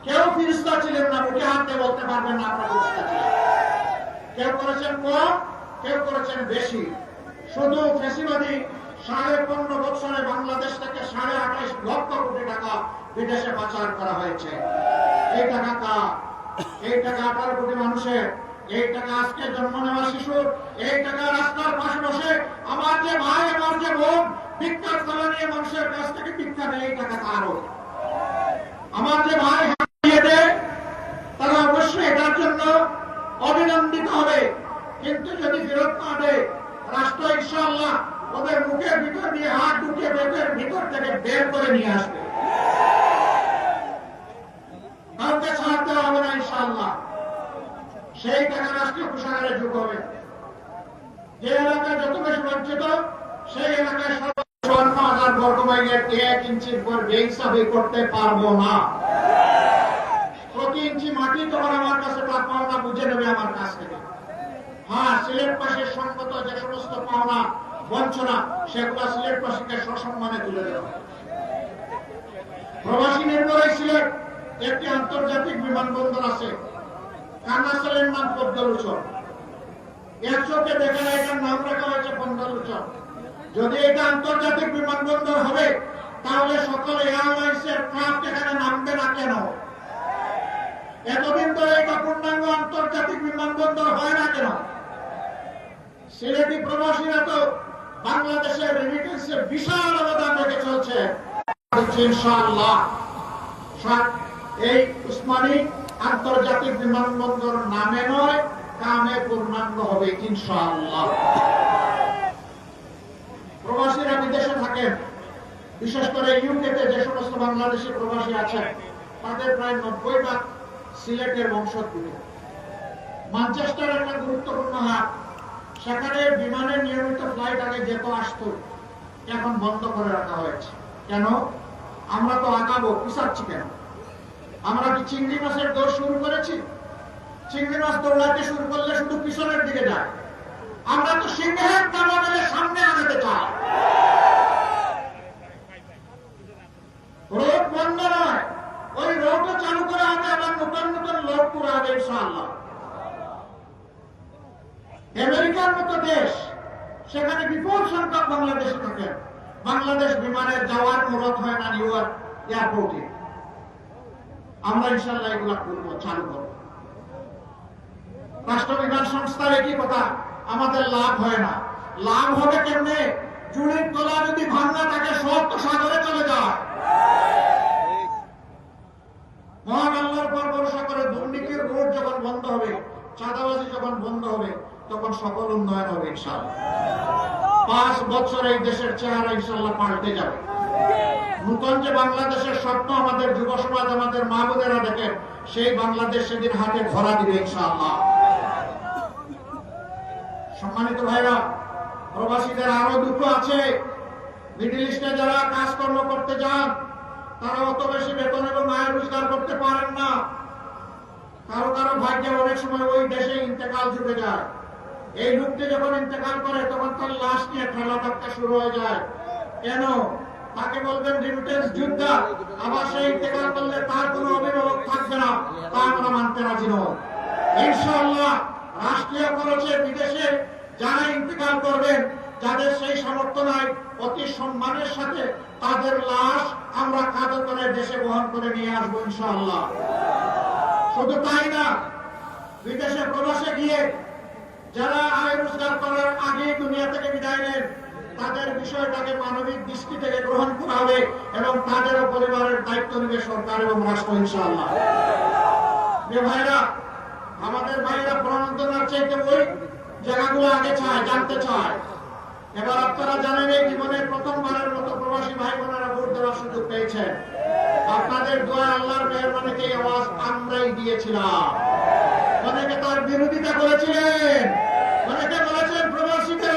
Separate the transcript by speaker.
Speaker 1: কেউ ফিরিস্তা ছিলেন না, মুখে হাত দিয়ে বলতে পারবেন না আপনারা ফিরিস্তা ছিলেন। কেউ করেছেন কম, কেউ করেছেন বেশি। শুধু ফ্যাসিবাদী 15.5 বছরে বাংলাদেশ থেকে 28.5 লক্ষ কোটি টাকা বিদেশে পাচার করা হয়েছে। এই টাকা কার? এই টাকা 18 কোটি মানুষের। এই টাকা আজকে জন্ম নেওয়া শিশুর। এই টাকা রাস্তার পাশে বসে আমার যে ভাই, আমার যে বোন ভিক্ষার থালা নিয়ে মানুষের কাছ থেকে ভিক্ষা নেয়, এই টাকা কারও। আমার যে ভাই হারিয়ে দেয়, তারা অবশ্যই এটার জন্য অভিনন্দিত হবে। কিন্তু যদি ফেরত না দেয়, রাষ্ট্র ইনশাআল্লাহ ওদের মুখের ভিতর দিয়ে হাত ঢুকিয়ে পেটের ভিতর থেকে বের করে নিয়ে আসবে। কাউকে ছাড় দেওয়া হবে না ইনশাআল্লাহ। সেই টাকা রাষ্ট্রীয় কোষাগারে যোগ হবে। যে এলাকায় যত বেশি বঞ্চিত, সেই এলাকায় 54,000 বর্গমাইলের 1 ইঞ্চির পর বেহিসাবি করতে পারবো না। প্রতি ইঞ্চি মাটি তখন আমার কাছে তার পাওনা বুঝে নেবে আমার কাছ থেকে। হ্যাঁ, সিলেটবাসীর সঙ্গত যে সমস্ত পাওনা বঞ্চনা, সেগুলো সিলেটবাসীকে সসম্মানে তুলে দেওয়া। প্রবাসী নির্ভর সিলেট একটি আন্তর্জাতিক বিমানবন্দর আছে, কানাসালের নাম পদ্মলোচন। 100কে দেখে না, এটার নাম রাখা হয়েছে পদ্মলোচন। যদি এটা আন্তর্জাতিক বিমানবন্দর হবে, তাহলে সকল এয়ারলাইন্সের ক্রাফট এখানে নামবে না কেন? এতদিন ধরে এটা পূর্ণাঙ্গ আন্তর্জাতিক বিমানবন্দর হয় না কেন? সিলেটি প্রবাসীরা তো বাংলাদেশের রেমিটেন্সে বিশাল অবদান রেখে চলছে। ইনশাআল্লাহ এই উসমানী আন্তর্জাতিক বিমানবন্দর নামে নয়, কামে পূর্ণাঙ্গ হবে ইনশাআল্লাহ। প্রবাসীরা বিদেশে থাকেন, বিশেষ করে ইউকেতে যে সমস্ত বাংলাদেশি প্রবাসী আছেন, তাদের প্রায় 90% সিলেটের বংশোদ্ভূত। ম্যানচেস্টার একটা গুরুত্বপূর্ণ হাট, সেখানে বিমানের নিয়মিত ফ্লাইট আগে যেত আসতো, এখন বন্ধ করে রাখা হয়েছে। কেন? আমরা তো আগাবো, পিছাচ্ছি কেন? আমরা কি চিংড়ি মাছের দৌড় শুরু করেছি? চিংড়ি মাছ দৌড়াতে শুরু করলে শুধু পিছনের দিকে যায়। আমরা তো সিংহের দাবা মেলে সামনে আগাতে চাই। রোড বন্ধ নয়, ওই রোডও চালু করে হবে, আবার নতুন নতুন লোক পুরো হবে ইনশাআল্লাহ। আমেরিকার মতো দেশ, সেখানে বিপুল সংখ্যক বাংলাদেশি থাকেন। বাংলাদেশ বিমানের যাওয়ার মুরত হয় না নিউ ইয়র্ক এয়ারপোর্টে। আমরা ইনশাআল্লাহ এগুলা করবো, চালু করবো। রাষ্ট্র বিমান সংস্থার একই কথা, আমাদের লাভ হয় না। লাভ হবে কেমনে? চুরির তোলা যদি ভাঙনা থাকে, সব তো সাগরে চলে যায়। মহান আল্লাহর পর ভরসা করে দুর্নীতির রোড যখন বন্ধ হবে, চাঁদাবাজি যখন বন্ধ হবে, তখন সকল উন্নয়ন হবে ইনশাআল্লাহ। 5 বছর এই দেশের চেহারা ইনশাআল্লাহ পাল্টে যাবে। নতুন যে বাংলাদেশের স্বপ্ন আমাদের যুব সমাজ, আমাদের মা বোনেরা দেখেন, সেই বাংলাদেশ সেদিন হাতে ধরা দিবে ইনশাআল্লাহ। সম্মানিত ভাইরা, প্রবাসীদের আরো দুঃখ আছে। মিডল ইস্টে যারা কাজকর্ম করতে যান, তারা অত বেশি বেতন এবং আয় রোজগার করতে পারেন না। কারো কারো ভাগ্যে অনেক সময় ওই দেশে ইন্তেকাল জুটে যায়। এই লোকটি যখন ইন্তেকাল করে, তখন তার লাশ নিয়ে ঠেলা ধাক্কা শুরু হয়ে যায়। কেন? তাকে বলবেন রিমিটেন্স যোদ্ধা, আবার সেই ইন্তেকাল করলে তার কোনো অভিভাবক থাকবে না, তা আমরা মানতে রাজি নই। ইনশাআল্লাহ রাষ্ট্রীয় খরচে বিদেশে যারা ইন্তেকাল করবেন, যাদের সেই সামর্থ্য নাই, অতি সম্মানের সাথে তাদের লাশ আমরা কাঁধে করে দেশে বহন করে নিয়ে আসবো ইনশাআল্লাহ। শুধু তাই না, বিদেশে প্রবাসে গিয়ে যারা আয় রোজগার করার আগে দুনিয়া থেকে বিদায় নেন, তাদের বিষয়টাকে মানবিক দৃষ্টি থেকে গ্রহণ করা হবে এবং তাদেরও পরিবারের দায়িত্ব নেবে সরকার এবং রাষ্ট্র ইনশাআল্লাহ। ভাইরা, আমাদের ভাইরা প্রণোদনার চাইতে ওই জায়গাগুলো আগে চায়, জানতে চায়। এবার আপনারা জানেন, এই জীবনের প্রথমবারের মতো প্রবাসী ভাই বোনেরা ভোট দেওয়ার সুযোগ পেয়েছেন। আপনাদের দোয়া, আল্লাহর মেহেরবানিতে এই আওয়াজ আমরাই দিয়েছিলাম। অনেকে তার বিরোধিতা করেছিলেন, অনেকে বলেছেন প্রবাসীকে